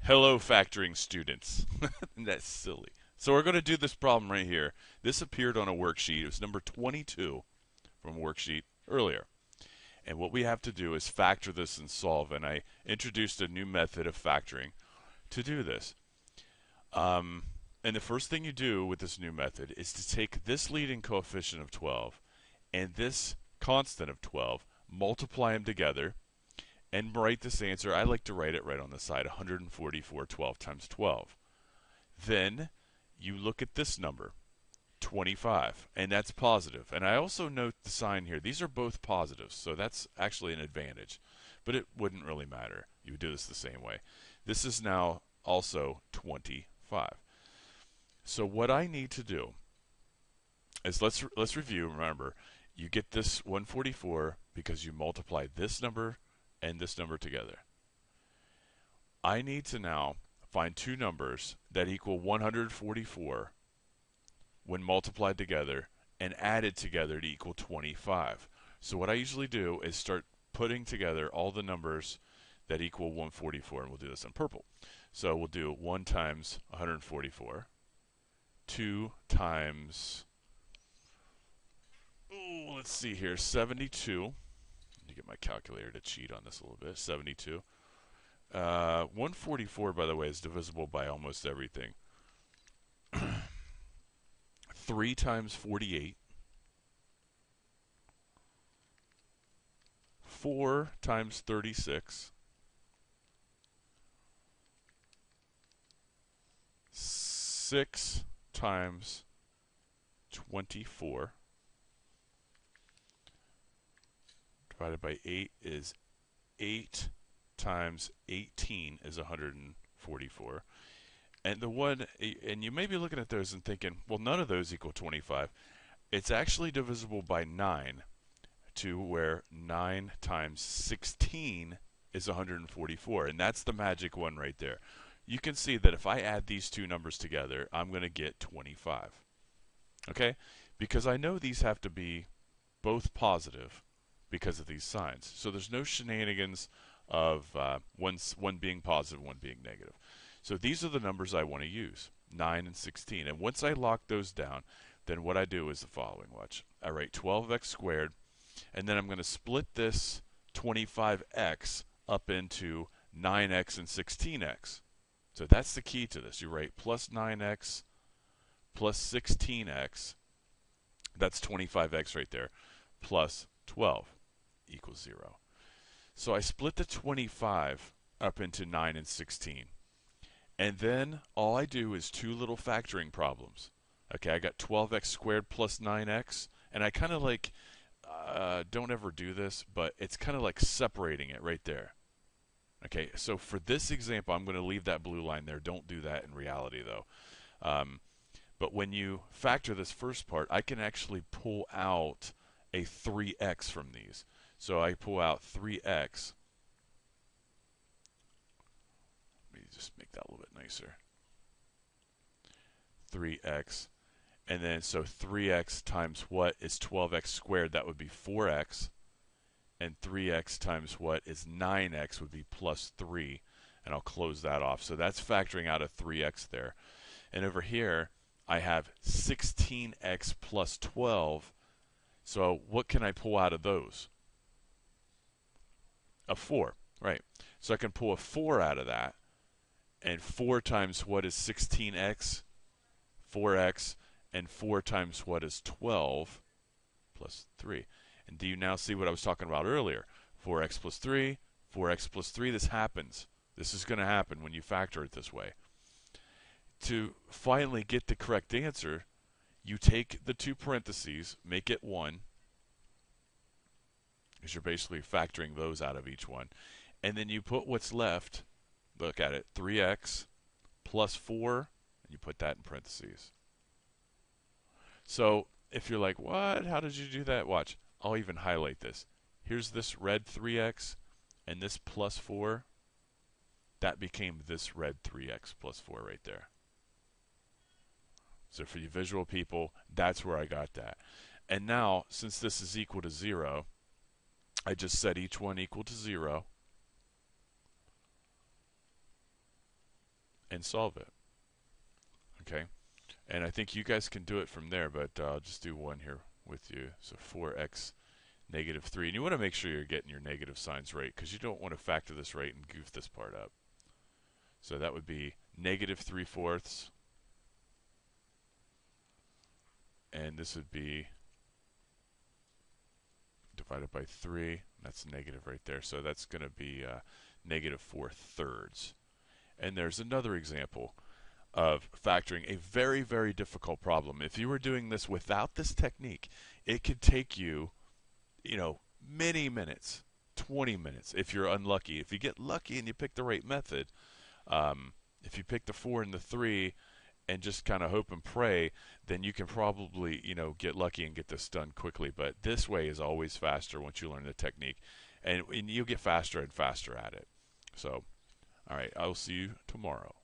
Hello, factoring students. That's silly. So we're going to do this problem right here. This appeared on a worksheet. It was number 22 from a worksheet earlier. And what we have to do is factor this and solve. And I introduced a new method of factoring to do this. And the first thing you do with this new method is to take this leading coefficient of 12 and this constant of 12, multiply them together, and write this answer. I like to write it right on the side, 144 12 times 12. Then you look at this number, 25, and that's positive. And I also note the sign here. These are both positives, so that's actually an advantage. But it wouldn't really matter. You would do this the same way. This is now also 25. So what I need to do is let's review. Remember, you get this 144 because you multiply this number and this number together. I need to now find two numbers that equal 144 when multiplied together and added together to equal 25. So what I usually do is start putting together all the numbers that equal 144, and we'll do this in purple. So we'll do 1 times 144, 2 times, let's see here, 72. To get my calculator to cheat on this a little bit. 72. 144, by the way, is divisible by almost everything. 3 times 48. 4 times 36. 6 times 24. Divided by 8 is 8 times 18 is 144. And the one, and you may be looking at those and thinking, well, none of those equal 25. It's actually divisible by 9 to where 9 times 16 is 144. And that's the magic one right there. You can see that if I add these two numbers together, I'm going to get 25. Okay? Because I know these have to be both positive because of these signs. So there's no shenanigans of one being positive, one being negative. So these are the numbers I want to use, 9 and 16. And once I lock those down, then what I do is the following. Watch. I write 12x squared, and then I'm going to split this 25x up into 9x and 16x. So that's the key to this. You write plus 9x plus 16x. That's 25x right there, plus 12 equals 0. So I split the 25 up into 9 and 16. And then all I do is two little factoring problems. Okay, I got 12x squared plus 9x. And I kind of like, don't ever do this, but it's kind of like separating it right there. Okay, so for this example, I'm going to leave that blue line there. Don't do that in reality, though. But when you factor this first part, I can actually pull out a 3x from these. So I pull out 3x. Let me just make that a little bit nicer. 3x. And then so 3x times what is 12x squared? That would be 4x. And 3x times what is 9x would be plus 3. And I'll close that off. So that's factoring out a 3x there. And over here, I have 16x plus 12. So what can I pull out of those? A 4, right. So I can pull a 4 out of that. And 4 times what is 16x? 4x. And 4 times what is 12? Plus 3. And do you now see what I was talking about earlier? 4x plus 3, 4x plus 3. This happens. This is going to happen when you factor it this way. To finally get the correct answer, you take the two parentheses, make it 1, because you're basically factoring those out of each one. And then you put what's left, look at it, 3x plus 4, and you put that in parentheses. So if you're like, what? How did you do that? Watch. I'll even highlight this. Here's this red 3x and this plus 4. That became this red 3x plus 4 right there. So for you visual people, that's where I got that. And now, since this is equal to 0, I just set each one equal to 0. and solve it. Okay, and I think you guys can do it from there, but I'll just do one here with you. So 4x negative 3. And you want to make sure you're getting your negative signs right, because you don't want to factor this right and goof this part up. So that would be negative 3/4. And this would be divided by 3. That's negative right there. So that's going to be negative 4/3. And there's another example of factoring a very, very difficult problem. If you were doing this without this technique, it could take you, many minutes, 20 minutes if you're unlucky. If you get lucky and you pick the right method, if you pick the 4 and the 3 and just kind of hope and pray, then you can probably, get lucky and get this done quickly. But this way is always faster once you learn the technique, and you'll get faster and faster at it. So, all right, I'll see you tomorrow.